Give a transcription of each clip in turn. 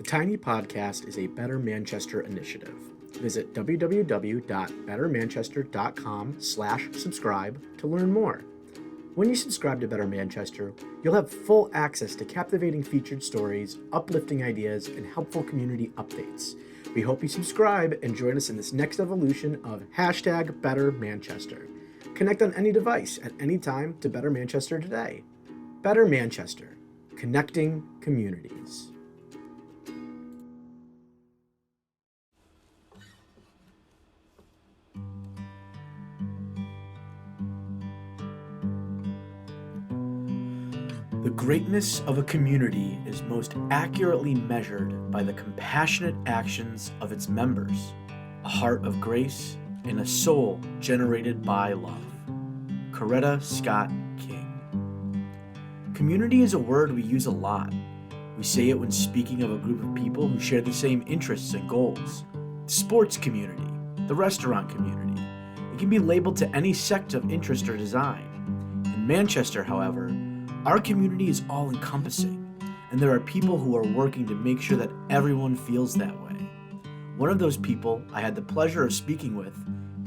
The Tiny Podcast is a Better Manchester initiative. Visit www.bettermanchester.com/subscribe to learn more. When you subscribe to Better Manchester, you'll have full access to captivating featured stories, uplifting ideas, and helpful community updates. We hope you subscribe and join us in this next evolution of #BetterManchester. Connect on any device at any time to Better Manchester today. Better Manchester, connecting communities. The greatness of a community is most accurately measured by the compassionate actions of its members, a heart of grace, and a soul generated by love. Coretta Scott King. Community is a word we use a lot. We say it when speaking of a group of people who share the same interests and goals. The sports community, the restaurant community. It can be labeled to any sect of interest or design. In Manchester, however, our community is all-encompassing, and there are people who are working to make sure that everyone feels that way. One of those people I had the pleasure of speaking with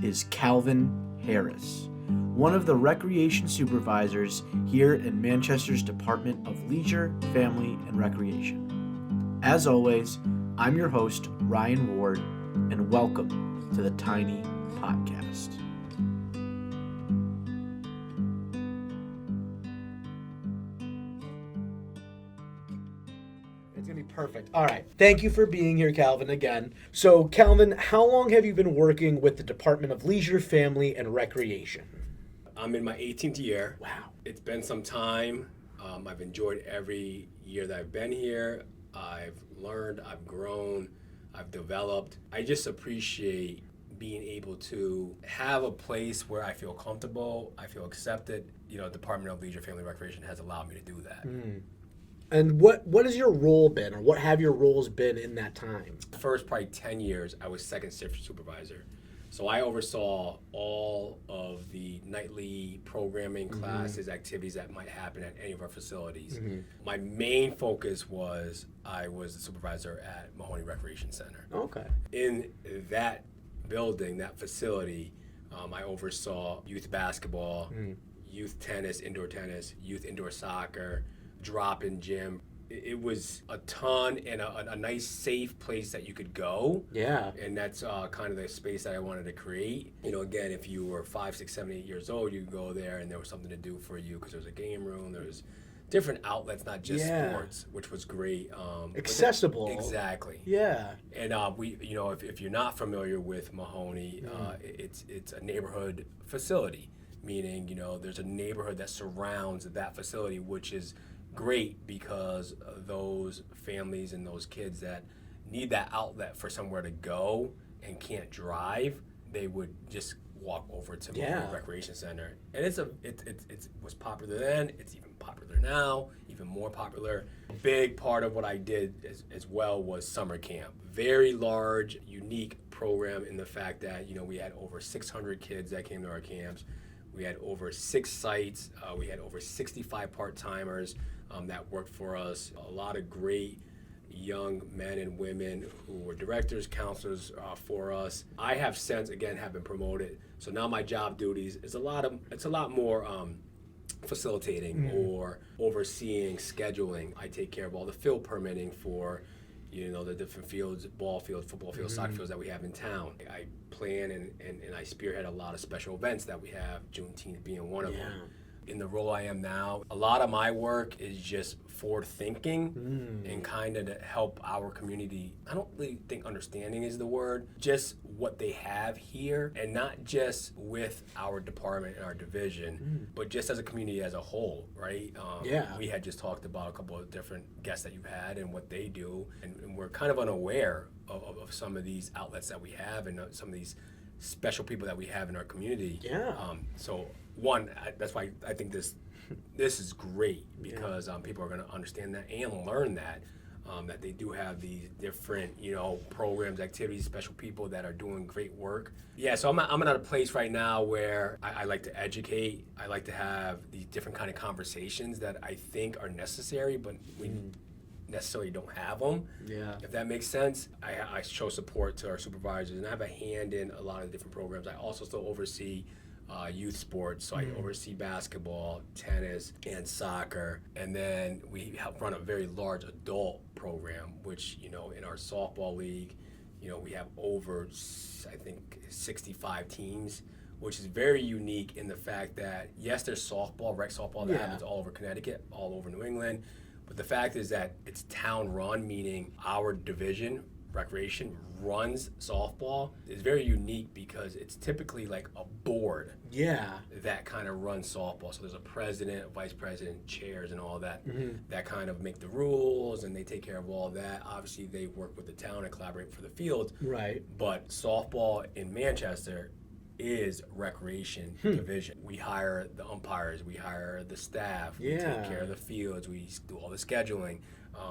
is Calvin Harris, one of the recreation supervisors here in Manchester's Department of Leisure, Family, and Recreation. As always, I'm your host, Ryan Ward, and welcome to the Tiny Podcast. Perfect. All right. Thank you for being here, Calvin, again. So, Calvin, how long have you been working with the Department of Leisure, Family, and Recreation? I'm in my 18th year. Wow. It's been some time. I've enjoyed every year that I've been here. I've learned, I've grown, I've developed. I just appreciate being able to have a place where I feel comfortable, I feel accepted. You know, Department of Leisure, Family, and Recreation has allowed me to do that. And what has your role been, or what have your roles been in that time? The first probably 10 years, I was second shift supervisor. So I oversaw all of the nightly programming, classes, activities that might happen at any of our facilities. My main focus was I was the supervisor at Mahoney Recreation Center. Okay. In that building, that facility, I oversaw youth basketball, youth tennis, youth indoor soccer, drop-in gym. It was a ton and a nice, safe place that you could go. Yeah. And that's kind of the space that I wanted to create. You know, again, if you were 5, 6, 7, 8 years old, you could go there and there was something to do for you because there was a game room, there was different outlets, not just sports, which was great. Accessible. Exactly. Yeah. And we, you know, if you're not familiar with Mahoney, it's a neighborhood facility, meaning, you know, there's a neighborhood that surrounds that facility, which is great because those families and those kids that need that outlet for somewhere to go and can't drive, they would just walk over to Mahoney Recreation Center. And it was popular then, it's even popular now, even more popular. A big part of what I did as well was summer camp. Very large, unique program in the fact that, you know, we had over 600 kids that came to our camps. We had over 6 sites. We had over 65 part-timers that worked for us. A lot of great young men and women who were directors, counselors for us. I have since, again, have been promoted. So now my job duties is a lot more facilitating or overseeing scheduling. I take care of all the field permitting for, you know, the different fields, ball fields, football fields, soccer fields that we have in town. I plan and I spearhead a lot of special events that we have, Juneteenth being one of them. In the role I am now, a lot of my work is just forward thinking and kind of to help our community. I don't really think understanding is the word, just what they have here, and not just with our department and our division, but just as a community as a whole, right? We had just talked about a couple of different guests that you've had and what they do, and we're kind of unaware of some of these outlets that we have and some of these special people that we have in our community. So that's why I think this is great, because people are going to understand that and learn that they do have these different, you know, programs, activities, special people that are doing great work. So I'm at a place right now where I like to educate. I like to have these different kind of conversations that I think are necessary, but necessarily don't have them. Yeah. If that makes sense, I show support to our supervisors, and I have a hand in a lot of different programs. I also still oversee youth sports, so I oversee basketball, tennis, and soccer. And then we help run a very large adult program, which, you know, in our softball league, you know, we have over, I think, 65 teams, which is very unique in the fact that, yes, there's softball, rec softball that happens all over Connecticut, all over New England. But the fact is that it's town run, meaning our division, recreation, runs softball. Is very unique because it's typically like a board that kind of runs softball. So there's a president, a vice president, chairs, and all that that kind of make the rules, and they take care of all that. Obviously, they work with the town and collaborate for the field. Right. But softball in Manchester is recreation division. We hire the umpires, we hire the staff, we take care of the fields, we do all the scheduling.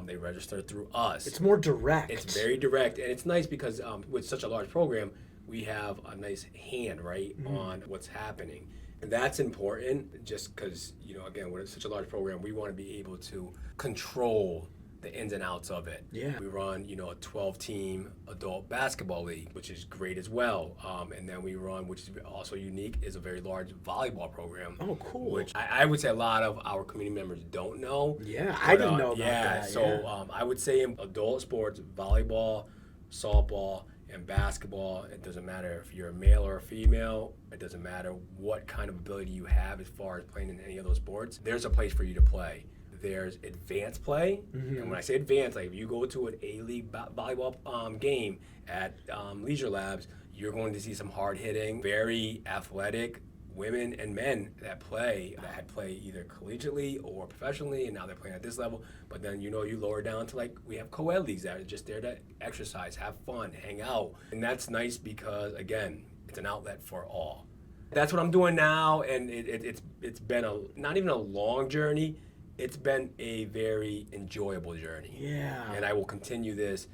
They register through us. It's more direct. It's very direct, and it's nice because with such a large program, we have a nice hand, right, on what's happening. And that's important just because, you know, again, with such a large program, we want to be able to control the ins and outs of it. Yeah. We run, you know, a 12-team adult basketball league, which is great as well. And then we run, which is also unique, is a very large volleyball program. Oh, cool. Which I would say a lot of our community members don't know. Yeah, I didn't know about that. So I would say in adult sports, volleyball, softball, and basketball, it doesn't matter if you're a male or a female, it doesn't matter what kind of ability you have as far as playing in any of those sports, there's a place for you to play. There's advanced play, and when I say advanced, like if you go to an A-League volleyball game at Leisure Labs, you're going to see some hard-hitting, very athletic women and men that had played either collegiately or professionally, and now they're playing at this level. But then, you know, you lower down to, like, we have co-ed leagues that are just there to exercise, have fun, hang out. And that's nice because, again, it's an outlet for all. That's what I'm doing now, and it's been not even a long journey. It's been a very enjoyable journey. Yeah. And I will continue this,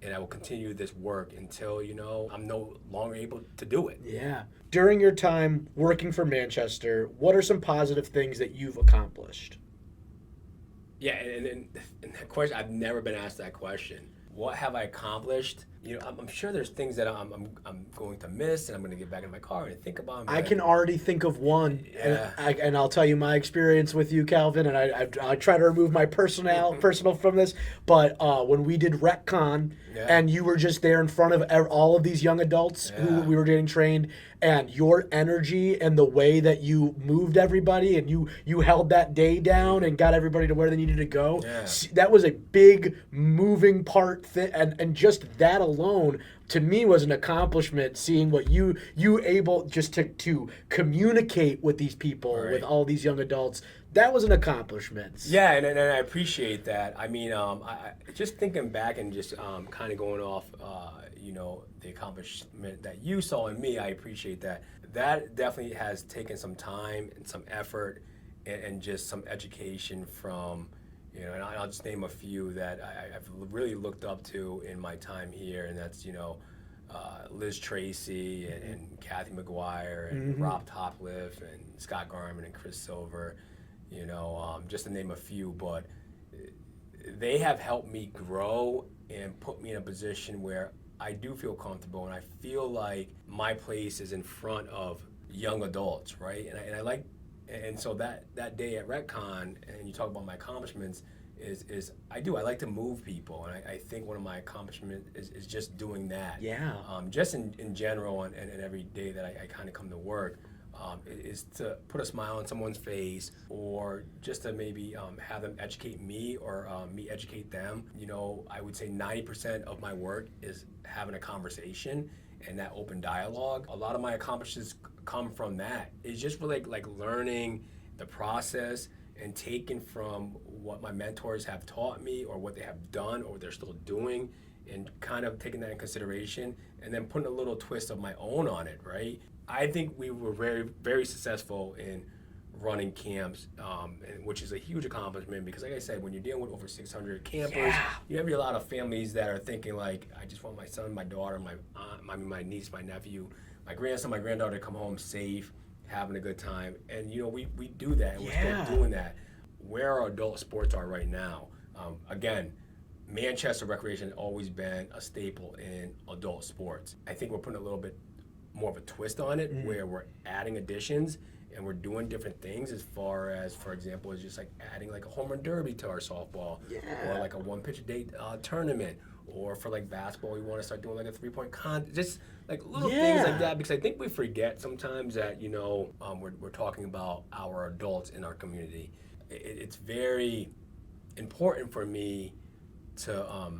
and I will continue this work until, you know, I'm no longer able to do it. Yeah. During your time working for Manchester, what are some positive things that you've accomplished? Yeah, and that question, I've never been asked that question. What have I accomplished? You know, I'm sure there's things that I'm going to miss, and I'm going to get back in my car and think about them. I can already think of one, Yeah. and I'll tell you my experience with you, Calvin, and I try to remove my personal from this, but when we did RecCon, and you were just there in front of all of these young adults who we were getting trained, and your energy and the way that you moved everybody, and you held that day down and got everybody to where they needed to go, that was a big moving part, and just that alone to me was an accomplishment, seeing what you able just to communicate with these people, with all these young adults. That was an accomplishment. Yeah, and I appreciate that. I mean, I just thinking back and just kind of going off, you know, the accomplishment that you saw in me, I appreciate that. That definitely has taken some time and some effort and just some education from, you know, and I'll just name a few that I've really looked up to in my time here, and that's, you know, Liz Tracy and Kathy McGuire and Rob Topliff and Scott Garman and Chris Silver, you know, just to name a few. But they have helped me grow and put me in a position where I do feel comfortable, and I feel like my place is in front of young adults, right? And I like. And so that day at RecCon, and you talk about my accomplishments, is I like to move people, and I think one of my accomplishments is just doing that. Yeah. Just in general, and every day that I kind of come to work, is to put a smile on someone's face, or just to maybe have them educate me, or me educate them. You know, I would say 90% of my work is having a conversation and that open dialogue. A lot of my accomplishments come from that. It's just really like learning the process and taking from what my mentors have taught me, or what they have done, or they're still doing, and kind of taking that in consideration, and then putting a little twist of my own on it, right? I think we were very, very successful in running camps, which is a huge accomplishment, because like I said, when you're dealing with over 600 campers, you have a lot of families that are thinking like, I just want my son, my daughter, my aunt, my niece, my nephew, my grandson, my granddaughter to come home safe, having a good time. And you know, we do that, and we're still doing that. Where our adult sports are right now, again, Manchester recreation has always been a staple in adult sports. I think we're putting a little bit more of a twist on it, where we're adding additions and we're doing different things as far as, for example, is just like adding like a home run derby to our softball, or like a one pitch a day tournament, or for like basketball, we want to start doing like a 3-point contest, just like little things like that, because I think we forget sometimes that, you know, we're talking about our adults in our community. It's very important for me to,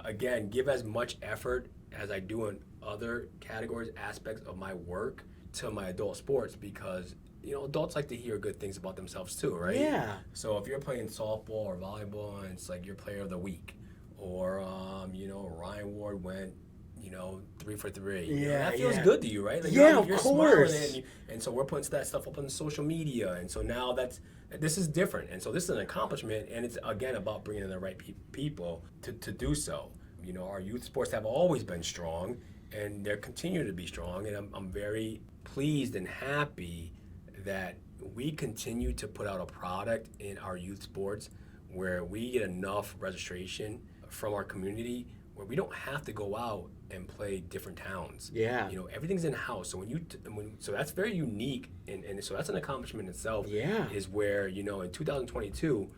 again, give as much effort as I do in other categories, aspects of my work to my adult sports, because, you know, adults like to hear good things about themselves too, right? Yeah. So if you're playing softball or volleyball and it's like your player of the week, or, you know, Ryan Ward went, you know, 3 for 3. You know, that feels good to you, right? Like, Yeah, you're of course. smiling and so we're putting that stuff up on social media. And so now this is different. And so this is an accomplishment, and it's, again, about bringing in the right people to do so. You know, our youth sports have always been strong, and they're continuing to be strong. And I'm very pleased and happy that we continue to put out a product in our youth sports where we get enough registration from our community where we don't have to go out and play different towns. Yeah. You know, everything's in house. So so that's very unique, and so that's an accomplishment in itself. Yeah. Is where, you know, in 2022,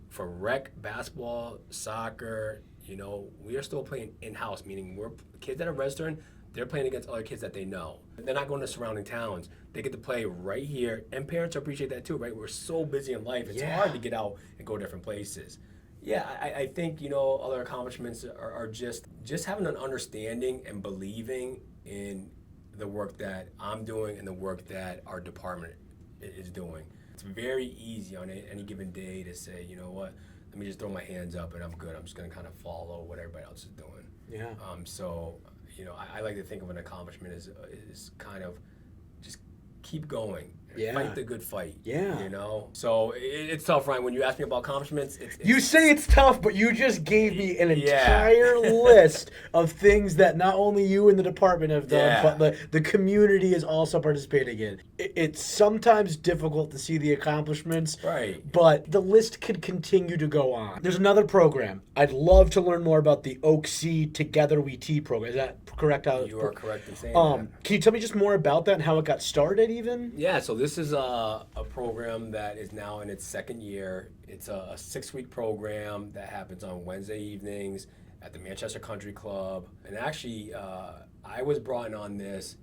for rec, basketball, soccer, you know, we are still playing in house, meaning we're kids that are registering. They're playing against other kids that they know. They're not going to surrounding towns. They get to play right here, and parents appreciate that too, right? We're so busy in life; it's hard to get out and go different places. Yeah, I think, you know, other accomplishments are just having an understanding and believing in the work that I'm doing and the work that our department is doing. It's very easy on any given day to say, you know what, let me just throw my hands up and I'm good. I'm just going to kind of follow what everybody else is doing. Yeah. So, you know, I like to think of an accomplishment as kind of just keep going. Yeah. Fight the good fight. Yeah. You know? So it's tough, Ryan. When you ask me about accomplishments, You say it's tough, but you just gave me an entire list of things that not only you and the department have done, but the community is also participating in. It's sometimes difficult to see the accomplishments, right? But the list could continue to go on. There's another program. I'd love to learn more about the Oak C Together We Tea program. Is that correct? You are correct in saying that. Can you tell me just more about that and how it got started even? Yeah, so this is a program that is now in its second year. It's a 6-week program that happens on Wednesday evenings at the Manchester Country Club. And actually, I was brought in on this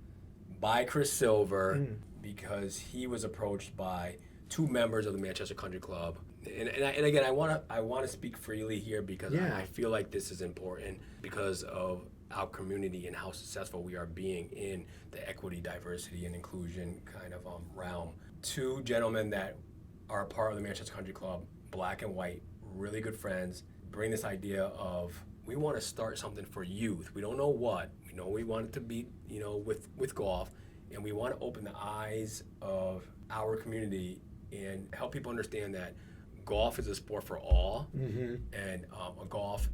by Chris Silver because he was approached by 2 members of the Manchester Country Club. And again, I want to speak freely here because I feel like this is important because of our community and how successful we are being in the equity, diversity, and inclusion kind of realm. 2 gentlemen that are a part of the Manchester Country Club, black and white, really good friends, bring this idea of we want to start something for youth. We don't know what. We know we want it to be, you know, with golf, and we want to open the eyes of our community and help people understand that golf is a sport for all, and a golf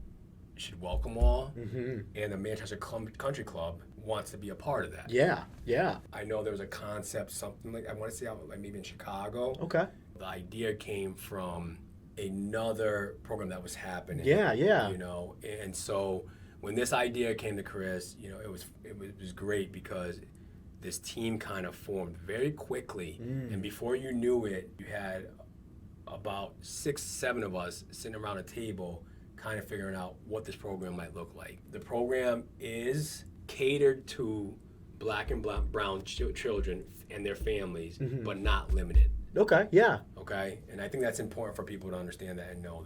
should welcome all, and the Manchester Country Club wants to be a part of that. Yeah, yeah. I know there was a concept, something like, I want to say out like maybe in Chicago. Okay. The idea came from another program that was happening. Yeah, yeah. You know, and so when this idea came to Chris, you know, it was great because this team kind of formed very quickly, and before you knew it, you had about 6, 7 of us sitting around a table kind of figuring out what this program might look like. The program is catered to black and brown children and their families, but not limited. Okay, yeah. Okay, and I think that's important for people to understand that and know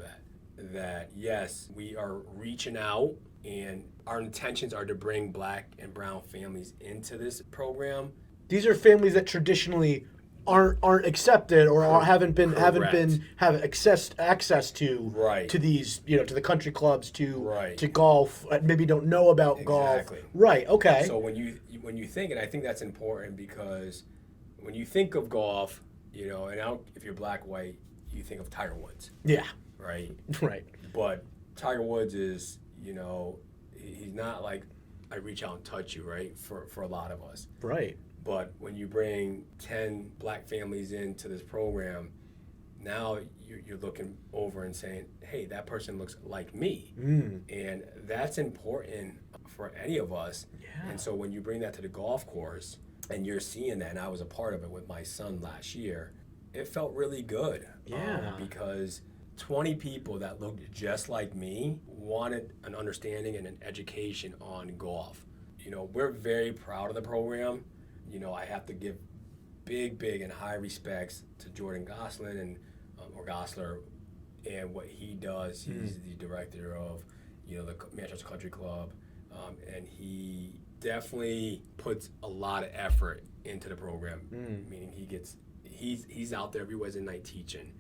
that yes, we are reaching out and our intentions are to bring black and brown families into this program. These are families that traditionally aren't accepted or haven't been access to to these, you know, to the country clubs, to golf, maybe don't know about golf. Right. Okay. So when you think, and I think that's important because when you think of golf, you know, and if you're black, white, you think of Tiger Woods. Yeah. Right. Right. But Tiger Woods is, you know, he's not like I reach out and touch you, right? For a lot of us. Right. But when you bring 10 black families into this program, now you're looking over and saying, hey, that person looks like me. Mm. And that's important for any of us. Yeah. And so when you bring that to the golf course and you're seeing that, and I was a part of it with my son last year, it felt really good. Yeah. Because 20 people that looked just like me wanted an understanding and an education on golf. You know, we're very proud of the program. You know, I have to give big and high respects to Jordan Gosselin and or Gosler and what he does. He's the director of, you know, the Manchester Country Club, and he definitely puts a lot of effort into the program. Meaning he's out there every Wednesday night teaching.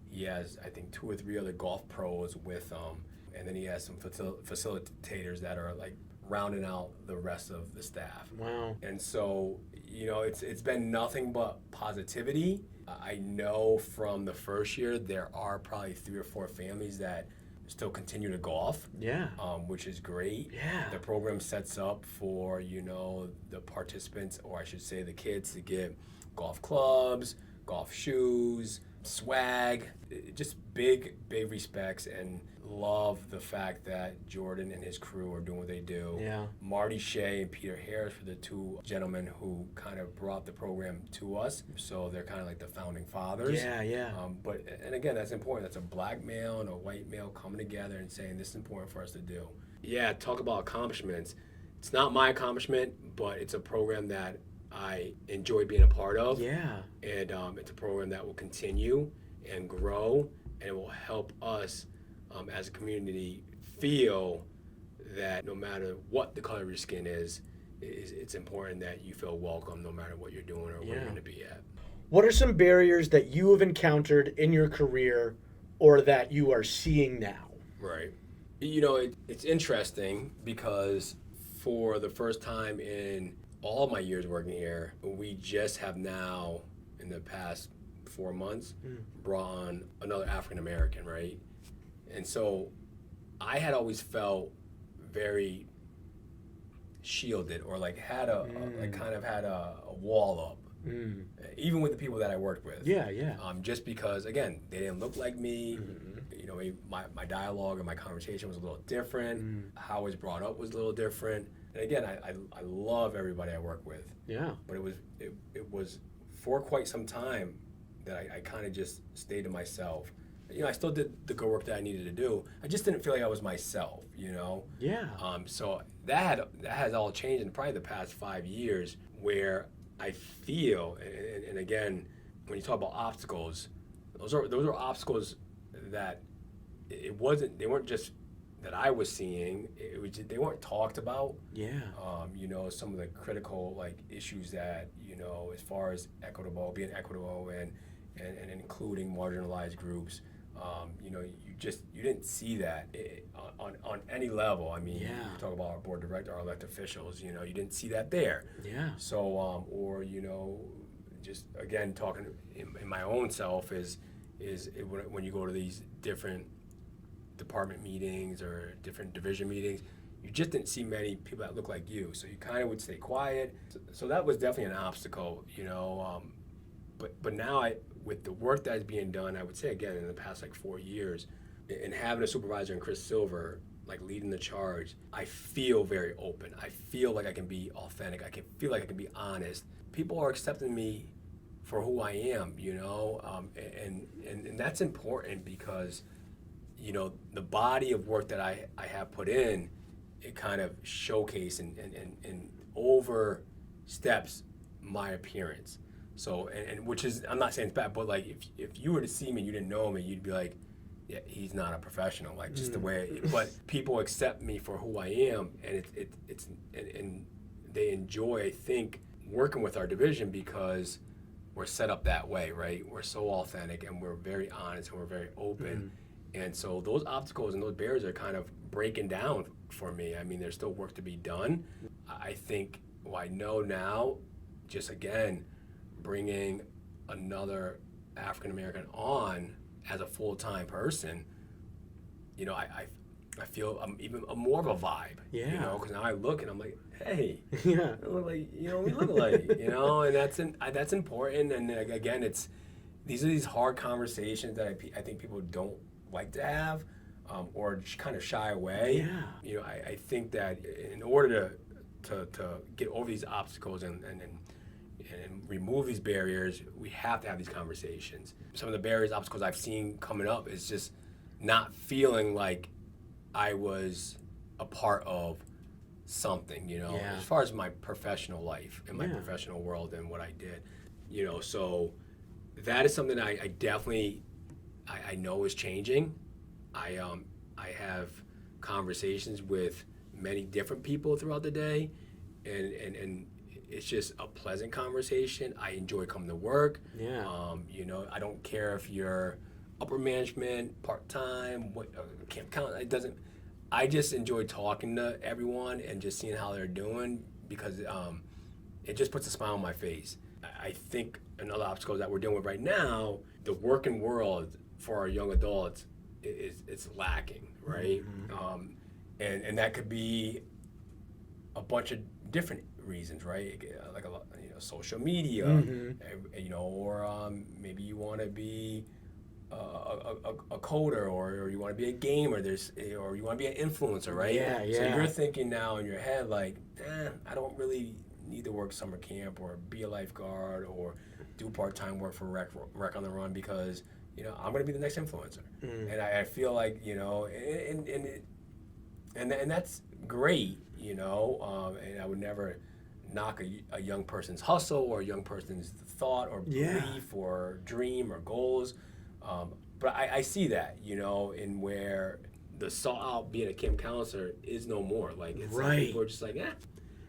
He has, I think, 2 or 3 other golf pros with him, and then he has some facilitators that are like rounding out the rest of the staff. Wow. And so, you know, it's been nothing but positivity. I know from the first year there are probably 3 or 4 families that still continue to golf. Yeah. Which is great. Yeah. The program sets up for, you know, the participants, or I should say the kids, to get golf clubs, golf shoes, swag, just big respects, and love the fact that Jordan and his crew are doing what they do. Yeah. Marty Shea and Peter Harris were the 2 gentlemen who kind of brought the program to us. So they're kind of like the founding fathers. Yeah. And again, that's important. That's a black male and a white male coming together and saying this is important for us to do. Yeah, talk about accomplishments. It's not my accomplishment, but it's a program that I enjoy being a part of. Yeah. And it's a program that will continue and grow, and it will help us as a community feel that no matter what the color of your skin is, it's important that you feel welcome no matter what you're doing or where you're going to be at. What are some barriers that you have encountered in your career or that you are seeing now? Right. You know, it's interesting because for the first time in all my years working here, we just have now, in the past 4 months, brought on another African American, right? And so I had always felt very shielded, or like had like kind of had a wall up, even with the people that I worked with. Yeah. Just because, again, they didn't look like me. You know, my dialogue and my conversation was a little different. How I was brought up was a little different. And again, I love everybody I work with. Yeah. But it was for quite some time that I kind of just stayed to myself. You know, I still did the good work that I needed to do. I just didn't feel like I was myself, you know? Yeah. So that has all changed in probably the past 5 years, where I feel, and again, when you talk about obstacles, those are obstacles that they weren't just that I was seeing. They weren't talked about. Yeah. You know, some of the critical like issues that, you know, as far as being equitable and including marginalized groups. You know, you didn't see that on any level. I mean, you talk about our board director, our elected officials. You know, you didn't see that there. Yeah. So, or you know, just again talking in my own self is when you go to these different department meetings or different division meetings, you just didn't see many people that look like you. So you kind of would stay quiet. So that was definitely an obstacle. You know, but now with the work that is being done, I would say again in the past like 4 years, and having a supervisor in Chris Silver like leading the charge, I feel very open. I feel like I can be authentic. I can feel like I can be honest. People are accepting me for who I am, you know, and that's important because, you know, the body of work that I have put in, it kind of showcase and oversteps my appearance. So, and which is, I'm not saying it's bad, but like if you were to see me and you didn't know me, you'd be like, yeah, he's not a professional, like just the way, but people accept me for who I am, and it's they enjoy, I think, working with our division because we're set up that way, right? We're so authentic and we're very honest and we're very open. And so those obstacles and those barriers are kind of breaking down for me. I mean, there's still work to be done. I think, I know now, just again, bringing another African American on as a full-time person, you know, I feel I'm more of a vibe, you know, because now I look and I'm like, hey, I look like, you know, we look alike, you know, and that's important. And again, it's, these are these hard conversations that I think people don't like to have, or just kind of shy away. Yeah. You know, I think that in order to get over these obstacles and remove these barriers, we have to have these conversations. Some of the barriers, obstacles I've seen coming up is just not feeling like I was a part of something, you know, Yeah. as far as my professional life and my Yeah. professional world and what I did, you know, so that is something I definitely, I know is changing. I have conversations with many different people throughout the day, and it's just a pleasant conversation. I enjoy coming to work. Yeah. You know, I don't care if you're upper management, part-time, what camp count, it doesn't, I just enjoy talking to everyone and just seeing how they're doing, because it just puts a smile on my face. I think another obstacle that we're dealing with right now, the working world for our young adults is lacking, right? Mm-hmm. And that could be a bunch of different reasons, right? Like a lot, you know, social media, you know, or maybe you want to be a coder, or you want to be a gamer, or you want to be an influencer, right? Yeah, So yeah. you're thinking now in your head like, I don't really need to work summer camp or be a lifeguard or do part-time work for Rec on the Run, because, you know, I'm going to be the next influencer. And I feel like, you know, and that's great, you know, and I would never knock a young person's hustle or a young person's thought or belief or dream or goals. But I see that, you know, in where the sought out being a camp counselor is no more. Like, it's like people are just like,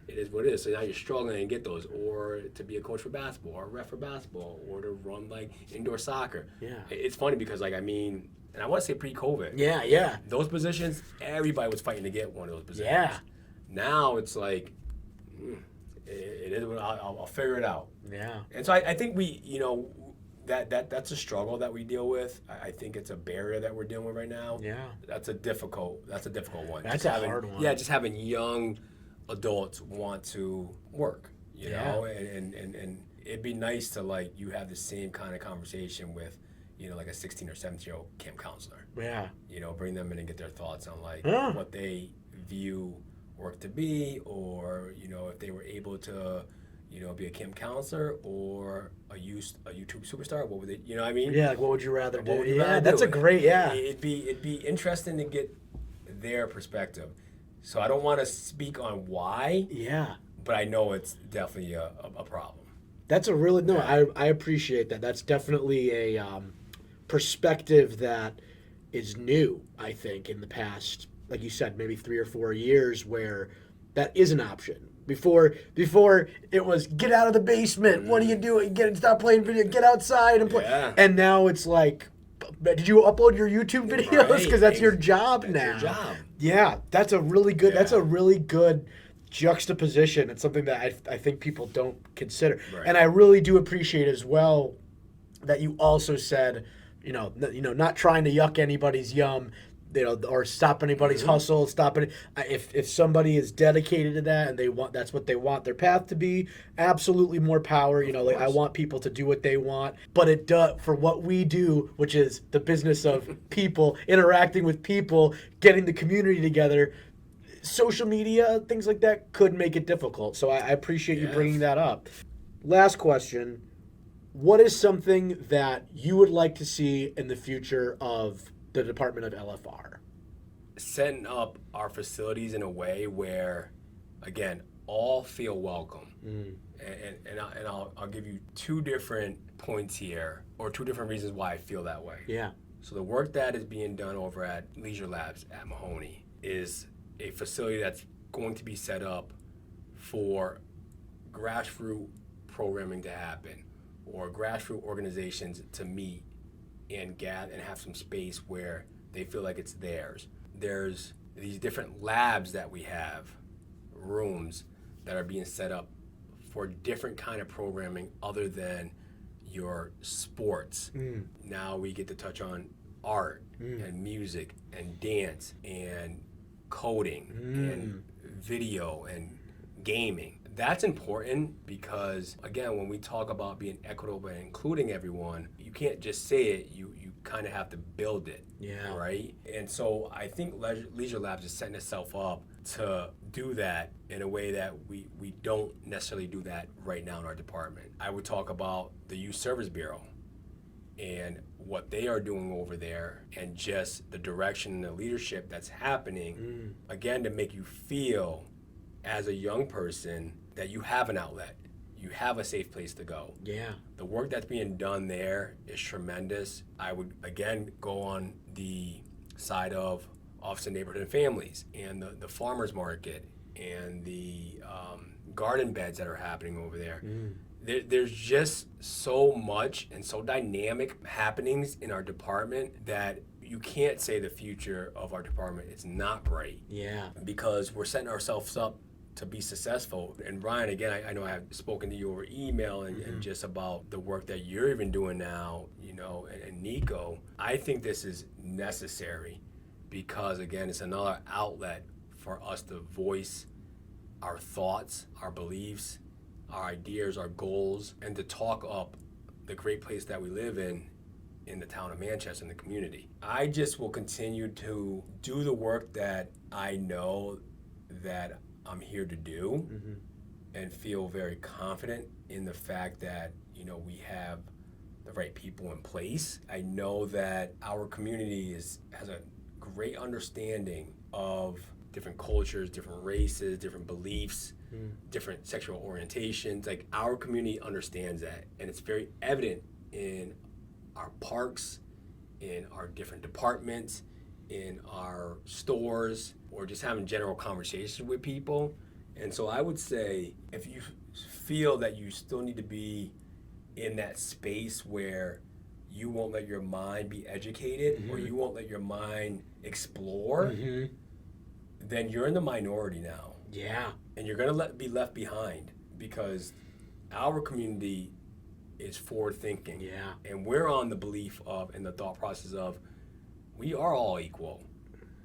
it is what it is. So now you're struggling to get those, or to be a coach for basketball, or a ref for basketball, or to run like indoor soccer. Yeah. It's funny because, like, I mean, and I want to say pre-COVID. Yeah. Those positions, everybody was fighting to get one of those positions. Yeah. Now it's like, it is what I'll figure it out. Yeah. And so I think we, you know, that's a struggle that we deal with. I think it's a barrier that we're dealing with right now. Yeah. That's a difficult one. That's a hard one. Yeah, just having young adults want to work, you know, and it'd be nice to, like, you have the same kind of conversation with, you know, like a 16 or 17-year-old camp counselor. Yeah. You know, bring them in and get their thoughts on, like, Yeah. what they view work to be, or, you know, if they were able to, you know, be a camp counselor or a YouTube superstar, what would they, you know what I mean? Yeah, like, what would you rather do? What would you rather That's do? a great, It'd be interesting to get their perspective. So I don't want to speak on why, but I know it's definitely a problem. That's a really, no, I appreciate that. That's definitely a perspective that is new, I think, in the past, like you said, maybe 3 or 4 years, where that is an option. Before it was, get out of the basement. What are you doing? Stop playing video. Get outside and play. Yeah. And now it's like, did you upload your YouTube videos? Because that's your job now. That's your job. Yeah, that's a really good. That's a really good juxtaposition. It's something that I think people don't consider. Right. And I really do appreciate as well that you also said, you know, not trying to yuck anybody's yum, you know, or stop anybody's hustle, if somebody is dedicated to that and that's what they want their path to be, absolutely more power. You know, like, I want people to do what they want, but it does for what we do, which is the business of people, interacting with people, getting the community together. Social media, things like that could make it difficult. So I appreciate you bringing that up. Last question. What is something that you would like to see in the future of the Department of LFR? Setting up our facilities in a way where, again, all feel welcome. And I'll give you 2 different points here, or 2 different reasons why I feel that way. Yeah. So the work that is being done over at Leisure Labs at Mahoney is a facility that's going to be set up for grassroots programming to happen, or grassroots organizations to meet and gather and have some space where they feel like it's theirs. There's these different labs that we have, rooms that are being set up for different kind of programming other than your sports. Now we get to touch on art and music and dance and coding and video and gaming. That's important because, again, when we talk about being equitable and including everyone, you can't just say it, you kind of have to build it. Yeah. Right? And so I think Leisure Labs is setting itself up to do that in a way that we don't necessarily do that right now in our department. I would talk about the Youth Service Bureau and what they are doing over there and just the direction and the leadership that's happening, again, to make you feel as a young person that you have an outlet, you have a safe place to go. Yeah. The work that's being done there is tremendous. I would, again, go on the side of Office of Neighborhood and Families and the farmers market and the garden beds that are happening over there. There's just so much and so dynamic happenings in our department that you can't say the future of our department is not bright. Yeah. Because we're setting ourselves up to be successful. And Ryan, again, I know I have spoken to you over email and just about the work that you're even doing now, you know, and Nico. I think this is necessary because, again, it's another outlet for us to voice our thoughts, our beliefs, our ideas, our goals, and to talk up the great place that we live in the town of Manchester, in the community. I just will continue to do the work that I know that I'm here to do and feel very confident in the fact that, you know, we have the right people in place. I know that our community has a great understanding of different cultures, different races, different beliefs, different sexual orientations. Like, our community understands that, and it's very evident in our parks, in our different departments, in our stores, or just having general conversations with people. And so I would say, if you feel that you still need to be in that space where you won't let your mind be educated or you won't let your mind explore, then you're in the minority now. Yeah. And you're going to be left behind because our community is forward thinking. Yeah. And we're on the belief of and the thought process of we are all equal.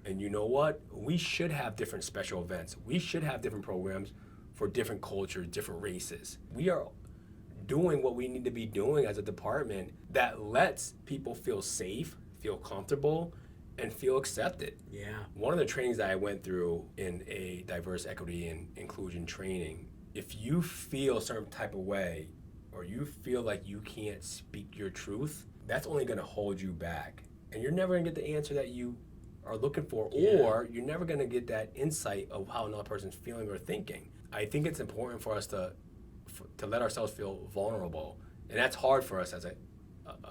And you know what? We should have different special events. We should have different programs for different cultures, different races. We are doing what we need to be doing as a department that lets people feel safe, feel comfortable, and feel accepted. Yeah. One of the trainings that I went through in a diverse equity and inclusion training, if you feel a certain type of way or you feel like you can't speak your truth, that's only going to hold you back. And you're never going to get the answer that you are looking for, or you're never going to get that insight of how another person's feeling or thinking. I think it's important for us to let ourselves feel vulnerable. And that's hard for us as a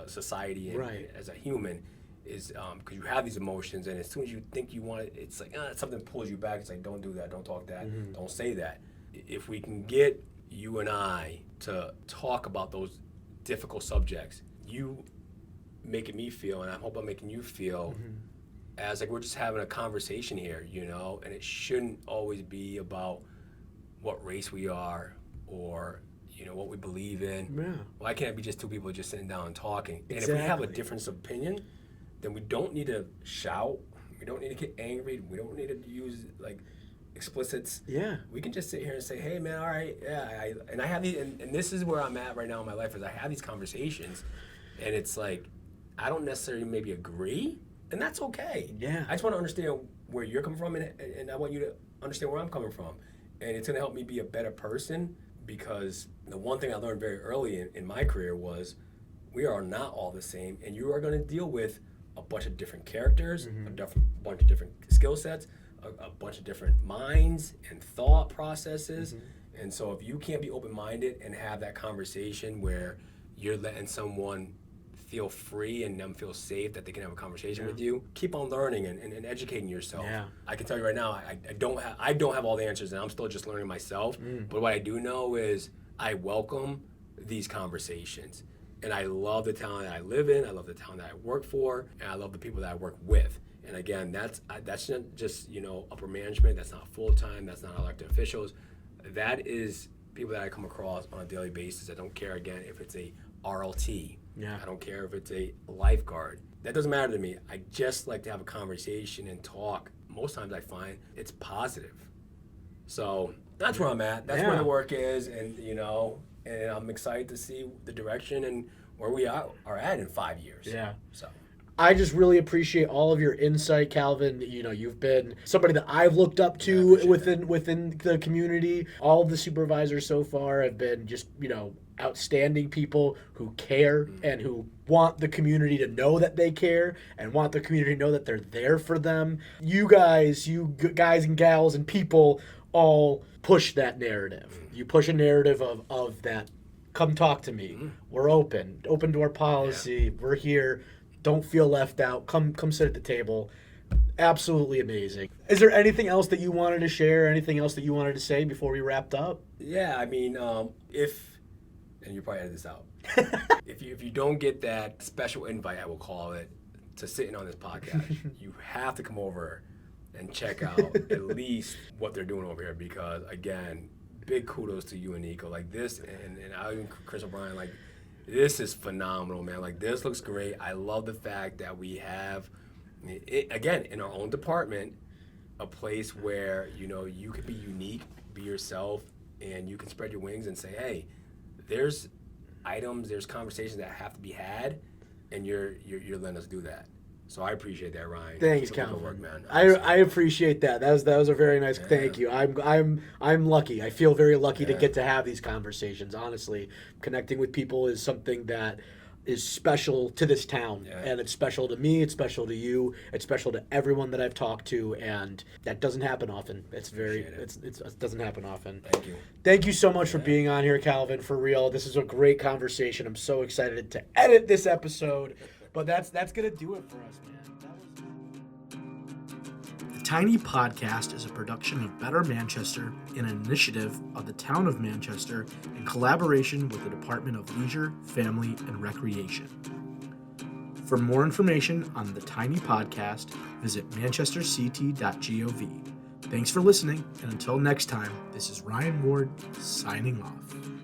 society and as a human, is because you have these emotions, and as soon as you think you want it, it's like something pulls you back. It's like, don't do that, don't talk that, don't say that. If we can get you and I to talk about those difficult subjects, you making me feel, and I hope I'm making you feel, as like we're just having a conversation here, you know, and it shouldn't always be about what race we are or, you know, what we believe in. Yeah. Why can't it be just two people just sitting down and talking? Exactly. And if we have a difference of opinion, then we don't need to shout. We don't need to get angry. We don't need to use like explicits. Yeah. We can just sit here and say, hey man, all right, yeah. I have these, and this is where I'm at right now in my life, is I have these conversations, and it's like, I don't necessarily maybe agree, and that's okay. Yeah. I just want to understand where you're coming from, and I want you to understand where I'm coming from. And it's going to help me be a better person, because the one thing I learned very early in my career was we are not all the same, and you are going to deal with a bunch of different characters, a bunch of different skill sets, a bunch of different minds and thought processes. And so if you can't be open-minded and have that conversation where you're letting someone feel free and them feel safe that they can have a conversation with you, keep on learning and educating yourself. Yeah. I can tell you right now, I don't have all the answers, and I'm still just learning myself. But what I do know is I welcome these conversations. And I love the town that I live in, I love the town that I work for, and I love the people that I work with. And again, that's not just, you know, upper management, that's not full-time, that's not elected officials. That is people that I come across on a daily basis. I don't care, again, if it's a RLT. I don't care if it's a lifeguard. That doesn't matter to me. I just like to have a conversation and talk. Most times I find it's positive. So that's where I'm at. That's Yeah. where the work is, and and I'm excited to see the direction and where we are at in 5 years. Yeah. So. I just really appreciate all of your insight, Calvin. You've been somebody that I've looked up to within the community. All of the supervisors so far have been just, outstanding people who care and who want the community to know that they care and want the community to know that they're there for them. You guys and gals and people all push that narrative. You push a narrative of that. Come talk to me. We're open to our policy. We're here. Don't feel left out. Come sit at the table. Absolutely amazing. Is there anything else that you wanted to share? Anything else that you wanted to say before we wrapped up? Yeah, I mean, and you probably edit this out. if you don't get that special invite, I will call it, to sitting on this podcast, you have to come over and check out at least what they're doing over here, because again, big kudos to you and Nico. Like this, and I and Chris O'Brien, like, this is phenomenal, man. Like, this looks great. I love the fact that we have, again, in our own department, a place where, you can be unique, be yourself, and you can spread your wings and say, hey, there's conversations that have to be had, and you're letting us do that. So I appreciate that, Ryan. Thanks, Keep up the Calvin. good work, man. I appreciate that. That was a very nice thank you. I'm lucky. I feel very lucky to get to have these conversations. Honestly, connecting with people is something that is special to this town, and it's special to me. It's special to you. It's special to everyone that I've talked to, and that doesn't happen often. It doesn't happen often. Thank you. Thank you so much for being on here, Calvin. For real, this is a great conversation. I'm so excited to edit this episode. But that's going to do it for us, man. The Tiny Podcast is a production of Better Manchester, an initiative of the Town of Manchester in collaboration with the Department of Leisure, Family, and Recreation. For more information on the Tiny Podcast, visit manchesterct.gov. Thanks for listening, and until next time, this is Ryan Ward signing off.